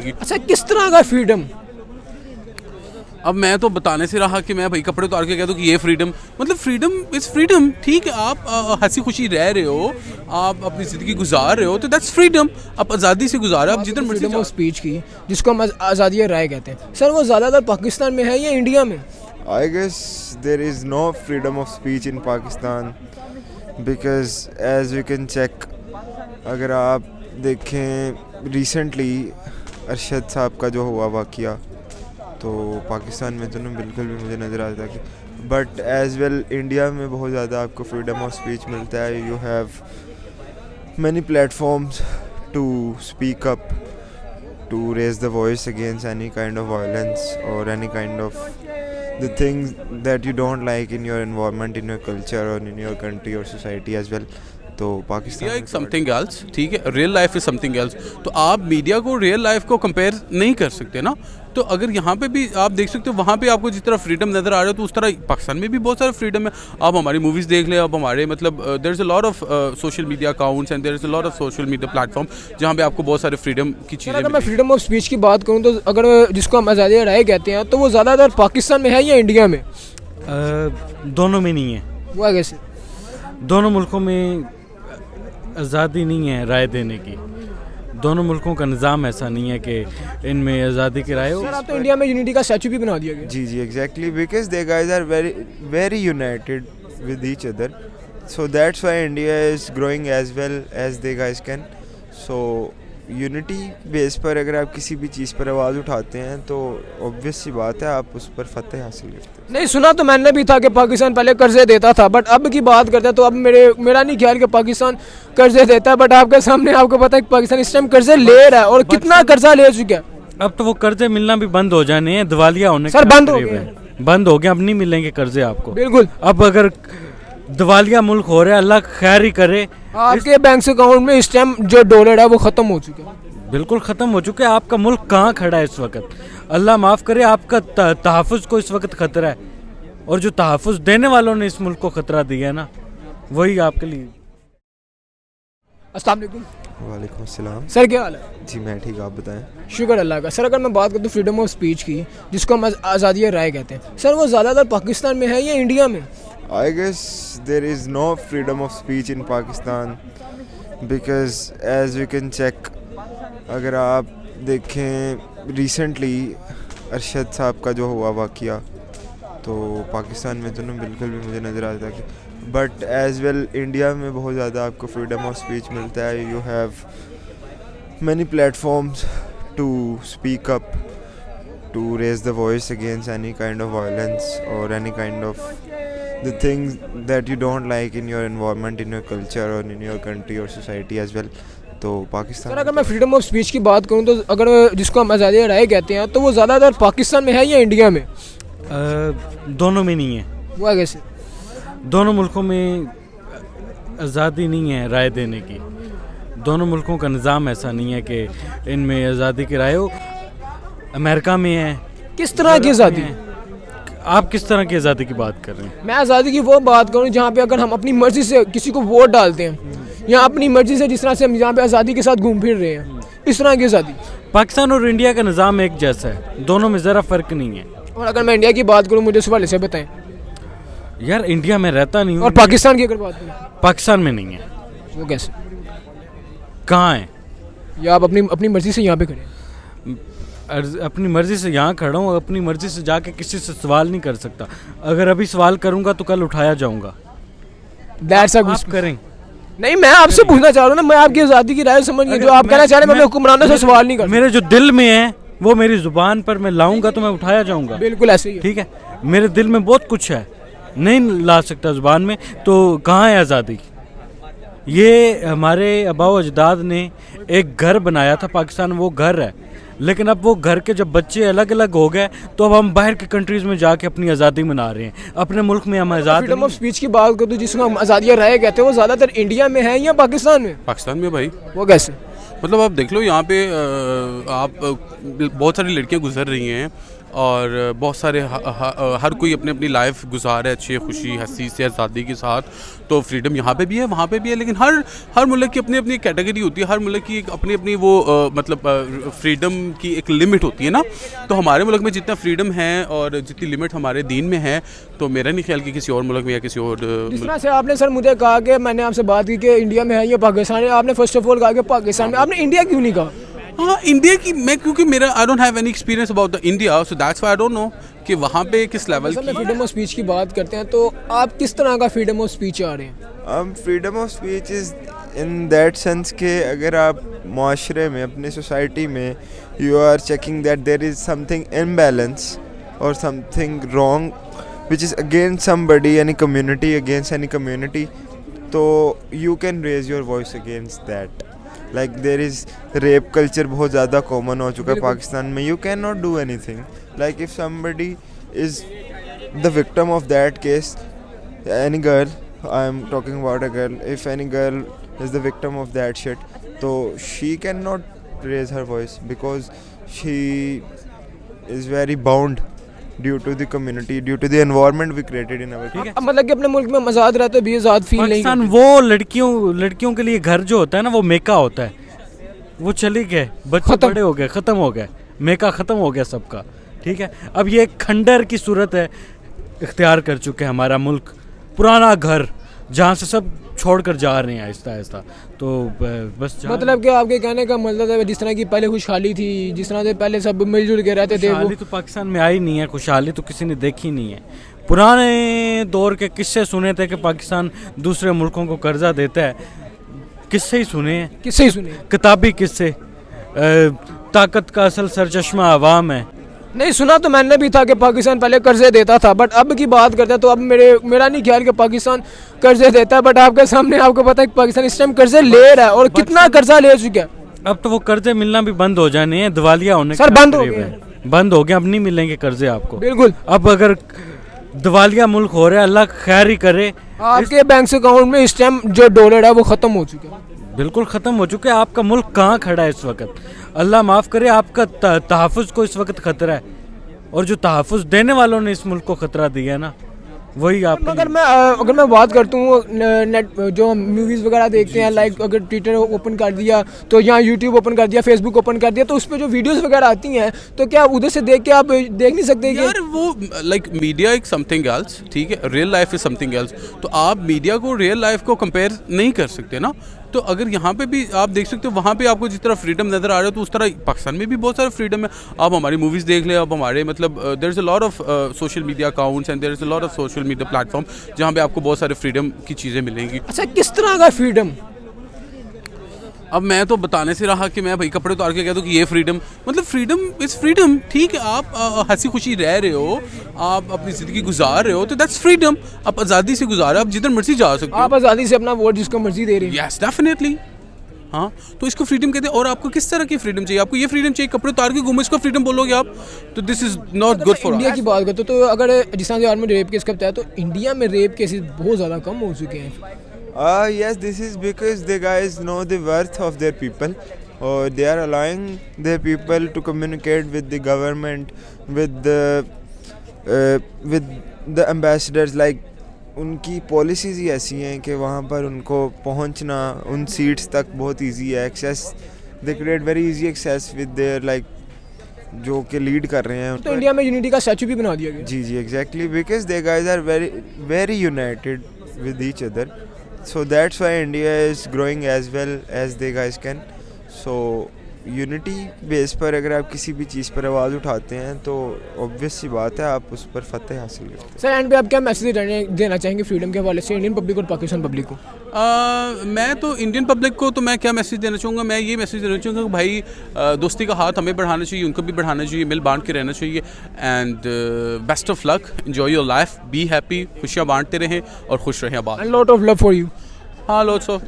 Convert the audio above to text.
अच्छा, किस तरह का फ्रीडम? अब मैं तो बताने से रहा कि मैं भाई कपड़े उतार के कह दूँ कि ये फ्रीडम, मतलब फ्रीडम इज़ फ्रीडम। ठीक है, आप हंसी खुशी रह रहे हो, आप अपनी ज़िंदगी गुजार रहे हो, तो दैट्स फ्रीडम। आप आज़ादी से गुजारो, आप जिधर मर्जी फ्रीडम ऑफ स्पीच की, जिसको हम आज़ादी राय कहते हैं, सर वो ज़्यादातर पाकिस्तान में है या इंडिया में? I guess there is no freedom of speech in Pakistan because as we can check, अगर आप देखें रिसेंटली अरशद साहब का जो हुआ वाक़या, तो पाकिस्तान में तो ना बिल्कुल भी मुझे नज़र आता कि, बट एज़ वेल इंडिया में बहुत ज़्यादा आपको फ्रीडम ऑफ स्पीच मिलता है। You have many platforms to speak up, to raise the voice against any kind of violence और any kind of the things that you don't like in your environment, in your culture or in your country or society as well. तो पाकिस्तान एक something else, ठीक है, real life is something else. तो आप media को real life को compare नहीं कर सकते ना। तो अगर यहाँ पे भी आप देख सकते हो, वहाँ पे आपको जिस तरह फ्रीडम नज़र आ रहा है, तो उस तरह पाकिस्तान में भी बहुत सारा फ्रीडम है। आप हमारी मूवीज़ देख लें, आप हमारे मतलब there is a lot of social media accounts and there is a lot of social media platform जहाँ पे आपको बहुत सारे फ्रीडम की चीज़ें। अगर मैं फ्रीडम ऑफ स्पीच की बात करूँ तो अगर जिसको हम आज़ादी राय कहते हैं, तो वो ज़्यादातर पाकिस्तान में है या इंडिया में? दोनों में नहीं है। वो कैसे? दोनों मुल्कों में आज़ादी नहीं है राय देने की। दोनों मुल्कों का निज़ाम ऐसा नहीं है कि इनमें आज़ादी की राय हो। सर, आप तो इंडिया में यूनिटी का स्टैचू भी बना दिया गया। जी exactly, because they guys are very united with each other, so that's why India is growing as well as they guys can. So unity base पर अगर आप किसी भी चीज़ पर आवाज़ उठाते हैं तो ऑब्वियस सी बात है आप उस पर फतेह हासिल करते हैं। नहीं, सुना तो मैंने भी था कि पाकिस्तान पहले कर्जे देता था, बट अब की बात करते हैं तो अब मेरा नहीं ख्याल कि पाकिस्तान कर्जे देता है। बट आपके सामने आपको पता है कि पाकिस्तान इस टाइम कर्जे ले रहा है, और कितना कर्जा ले चुका है। अब तो वो कर्जे मिलना भी बंद हो जाने हैं, दिवालिया होने सर बंद हो गए, अब नहीं मिलेंगे कर्जे आपको। बिल्कुल। अब अगर दिवालिया मुल्क हो रहा है, अल्लाह खैर ही करे। आपके बैंक अकाउंट में इस टाइम जो डॉलर है वो खत्म हो चुके हैं। बिल्कुल ख़त्म हो चुके हैं। आपका मुल्क कहाँ खड़ा है इस वक्त? अल्लाह माफ़ करे, आपका तहफ़्फ़ुज़ को इस वक्त ख़तरा है, और जो तहफ़्फ़ुज़ देने वालों ने इस मुल्क को ख़तरा दिया है ना, वही आपके लिए। अस्सलाम वालेकुम। वालेकुम अस्सलाम। सर क्या हाल है? जी मैं ठीक, आप बताएं। शुक्र अल्लाह का। सर, अगर मैं बात करूँ फ्रीडम ऑफ स्पीच की, जिसको हम आज़ादी राय कहते हैं, सर वो ज़्यादातर पाकिस्तान में है या इंडिया में? I guess there is no freedom of speech in Pakistan because as we can check, अगर आप देखें रिसेंटली अरशद साहब का जो हुआ वाक़या, तो पाकिस्तान में तो ना बिल्कुल भी मुझे नज़र आता कि, बट एज़ वेल इंडिया में बहुत ज़्यादा आपको फ्रीडम ऑफ स्पीच मिलता है। You have many platforms to speak up, to raise the voice against any kind of violence और any kind of the things that you don't like in your environment, in your culture or in your country or society as well. तो Pakistan. Sir, अगर मैं freedom of speech की बात करूँ तो अगर जिसको हम आज़ादी राय कहते हैं, तो वो ज़्यादातर पाकिस्तान में है या इंडिया में? दोनों में नहीं है। वो कैसे? दोनों मुल्कों में आज़ादी नहीं है राय देने की। दोनों मुल्कों का निज़ाम ऐसा नहीं है कि इनमें आज़ादी की राय हो। अमेरिका में है। किस तरह की आज़ादी? आप किस तरह की आज़ादी की बात कर रहे हैं? मैं आज़ादी की वो बात करूँ जहाँ पे अगर हम अपनी मर्ज़ी से किसी को वोट डालते हैं, या अपनी मर्ज़ी से जिस तरह से हम यहाँ पे आज़ादी के साथ घूम फिर रहे हैं, इस तरह की आज़ादी। पाकिस्तान और इंडिया का निज़ाम एक जैसा है, दोनों में ज़रा फ़र्क नहीं है। और अगर मैं इंडिया की बात करूँ, मुझे इस वाले से बताएं। यार इंडिया में रहता नहीं हूँ। और पाकिस्तान की अगर बात करें? पाकिस्तान में नहीं है। वो कैसे? कहाँ है? या आप अपनी मर्ज़ी से यहाँ पे खड़े? अपनी मर्ज़ी से यहाँ खड़ा हूँ, अपनी मर्ज़ी से जाके किसी से सवाल नहीं कर सकता। अगर अभी सवाल करूँगा तो कल उठाया जाऊँगा। आप करें? नहीं, मैं आपसे पूछना चाह रहा हूँ ना, मैं आपकी आज़ादी की राय समझिए। जो आप कहना चाह रहे हैं, मैं हुक्मरानों से सवाल नहीं कर। मेरे जो दिल में है वो मेरी ज़ुबान पर मैं लाऊंगा तो मैं उठाया जाऊँगा। बिल्कुल ऐसे ही है। ठीक है, मेरे दिल में बहुत कुछ है, नहीं ला सकता ज़ुबान में, तो कहाँ है आज़ादी? ये हमारे आबाओ अजदाद ने एक घर बनाया था, पाकिस्तान वो घर है, लेकिन अब वो घर के जब बच्चे अलग अलग हो गए तो अब हम बाहर के कंट्रीज़ में जाके अपनी आज़ादी मना रहे हैं। अपने मुल्क में हम आज़ाद। फ्रीडम ऑफ स्पीच की बात करूँ तो जिसको हम आज़ादी राय कहते हैं, वो ज़्यादातर इंडिया में है या पाकिस्तान में? पाकिस्तान में भाई। वो कैसे? मतलब आप देख लो यहाँ पे आप बहुत सारी लड़कियाँ गुजर रही हैं, और बहुत सारे हर कोई अपनी अपनी लाइफ गुजार है अच्छी खुशी हंसी से आज़ादी के साथ। तो फ्रीडम यहाँ पे भी है वहाँ पे भी है, लेकिन हर मुल्क की अपनी अपनी कैटेगरी होती है, हर मुल्क की एक अपनी अपनी वो मतलब फ्रीडम की एक लिमिट होती है ना। तो हमारे मुल्क में जितना फ्रीडम है और जितनी लिमिट हमारे दीन में है, तो मेरा नहीं ख्याल कि किसी और मुल्क में या किसी और जिस तरह से आपने सर मुझे कहा कि मैंने आपसे बात की कि इंडिया में है या पाकिस्तान है, आपने फर्स्ट ऑफ ऑल कहा कि पाकिस्तान में, आपने इंडिया क्यों नहीं कहा? हाँ इंडिया की मैं क्योंकि मेरा I don't have any experience about the India, so that's why I don't know कि वहाँ पे किस लेवल सर की। मैं फ्रीडम ऑफ स्पीच की बात करते हैं तो आप किस तरह का फ्रीडम ऑफ स्पीच आ रहे हैं? Freedom of speech is in that sense कि अगर आप माशरे में अपनी सोसाइटी में you are checking that there is something imbalance और something wrong which is against somebody any community against any community, तो you can raise your voice against that. Like there is rape culture बहुत ज़्यादा common हो चुका है पाकिस्तान में, you can not do anything. Like if somebody is the victim of that case, any girl, I am talking about a girl, if any girl is the victim of that shit, so she cannot raise her voice because she is very bound due to the community, due to the environment we created in our country. अब मतलब कि अपने मुल्क में आज़ाद रहते भी आज़ाद feel नहीं पाकिस्तान करते। वो लड़कियों के लिए घर जो होता है ना वो मेका होता है, वो चली गए, बच्चे खत्म। बड़े हो गए, ख़त्म हो गए, मेका ख़त्म हो गया सबका। ठीक है, अब ये एक खंडर की सूरत है इख्तियार कर चुके हैं हमारा मुल्क, पुराना घर जहाँ से सब छोड़कर जा रहे हैं आहिस्ता आहिस्ता। तो बस मतलब कि आपके कहने का मतलब है जिस तरह की पहले खुशहाली थी, जिस तरह से पहले सब मिलजुल के रहते थे, वो खुशहाली तो पाकिस्तान में आई नहीं है, खुशहाली तो किसी ने देखी नहीं है। पुराने दौर के किस्से सुने थे कि पाकिस्तान दूसरे मुल्कों को कर्जा देता है, किस्से ही सुने हैं, किससे ही सुने? किताबी किस्से। ताकत का असल सरचश्मा अवाम है। नहीं सुना तो मैंने भी था कि पाकिस्तान पहले कर्जे देता था, बट अब की बात करते हैं तो अब मेरा नहीं ख्याल कि पाकिस्तान कर्जे देता है, बट आपके सामने आपको पता है कि पाकिस्तान इस टाइम कर्जे ले रहा है और कितना कर्जा ले चुका है। अब तो वो कर्जे मिलना भी बंद हो जाने हैं, दिवालिया होने सर, के बंद हो करीब गए है। बंद हो गए, अब नहीं मिलेंगे कर्जे आपको। बिल्कुल। अब अगर दिवालिया मुल्क हो रहा है, अल्लाह खैर ही करे। आपके बैंक अकाउंट में इस टाइम जो डॉलर है वो ख़त्म हो चुका है, बिल्कुल ख़त्म हो चुके हैं। आपका मुल्क कहाँ खड़ा है इस वक्त? अल्लाह माफ़ करे, आपका तहफ़्फ़ुज़ को इस वक्त ख़तरा है, और जो तहफ़्फ़ुज़ देने वालों ने इस मुल्क को ख़तरा दिया है ना, वही आप। अगर मैं बात करता हूँ नेट जो मूवीज़ वगैरह देखते हैं, लाइक अगर ट्विटर ओपन कर दिया तो यहाँ यूट्यूब ओपन कर दिया, फेसबुक ओपन कर दिया, तो उस पर जो वीडियोस वगैरह आती हैं तो क्या उधर से देख के आप देख नहीं सकते कि यार वो लाइक मीडिया एक समथिंग एल्स, ठीक है, real life is something else. तो आप मीडिया को रियल लाइफ को कंपेयर नहीं कर सकते ना। तो अगर यहाँ पे भी आप देख सकते हो, वहाँ पे आपको जिस तरह फ्रीडम नज़र आ रहा है, तो उस तरह पाकिस्तान में भी बहुत सारा फ्रीडम है। आप हमारी मूवीज़ देख लें, आप हमारे मतलब there is a lot of social media accounts and there is a lot of social media platform जहाँ पे आपको बहुत सारे फ्रीडम की चीज़ें मिलेंगी। अच्छा किस तरह का फ्रीडम? अब मैं तो बताने से रहा कि मैं भाई कपड़े उतार के कह दूँ कि ये फ्रीडम, मतलब फ्रीडम इज़ फ्रीडम, ठीक है। आप हंसी खुशी रह रहे हो, आप अपनी ज़िंदगी गुजार रहे हो, तो दैट्स फ्रीडम। आप आज़ादी से गुजार रहे हो, आप जिधर मर्जी जा सकते हो। आप आज़ादी से अपना वोट जिसको मर्जी दे रहे हैं। यस डेफिनेटली, हाँ। तो इसको फ्रीडम कहते हैं। और आपको किस तरह की फ्रीडम चाहिए? आपको ये फ्रीडम चाहिए कपड़े उतार के घूमो, इसको फ्रीडम बोलोगे आप, तो this is not good for India की बात करते तो अगर जिस तरह से आर्मी रेप केस का बताया, तो इंडिया में रेप केसेस बहुत ज़्यादा कम हो चुके हैं। Yes, this is because the guys know the worth of their people, or they are allowing their people to communicate with the government, with the ambassadors. Like उनकी पॉलिसीज़ ही ऐसी हैं कि वहाँ पर उनको पहुँचना उन सीट्स तक बहुत इजी है। Access, they create very easy access with their like जो कि लीड कर रहे हैं। तो इंडिया में यूनिटी का स्टैचू भी बना दिया गया। जी exactly, because they guys are very united with each other, so that's why India is growing as well as they guys can. So unity base पर अगर आप किसी भी चीज़ पर आवाज़ उठाते हैं तो ऑब्वियस सी बात है आप उस पर फतेह हासिल करते हैं। सर एंड पे आप क्या मैसेज देना चाहेंगे फ्रीडम के हवाले से इंडियन पब्लिक और पाकिस्तान पब्लिक को? मैं तो इंडियन पब्लिक को तो मैं क्या मैसेज देना चाहूँगा, मैं ये मैसेज देना चाहूँगा कि भाई दोस्ती का हाथ हमें बढ़ाना चाहिए, उनको भी बढ़ाना चाहिए, मिल बांट के रहना चाहिए। And best of luck, enjoy your life, be happy, खुशियाँ बांटते रहें और खुश रहें आबाद। And lot of love for you. हाँ, लॉट्स ऑफ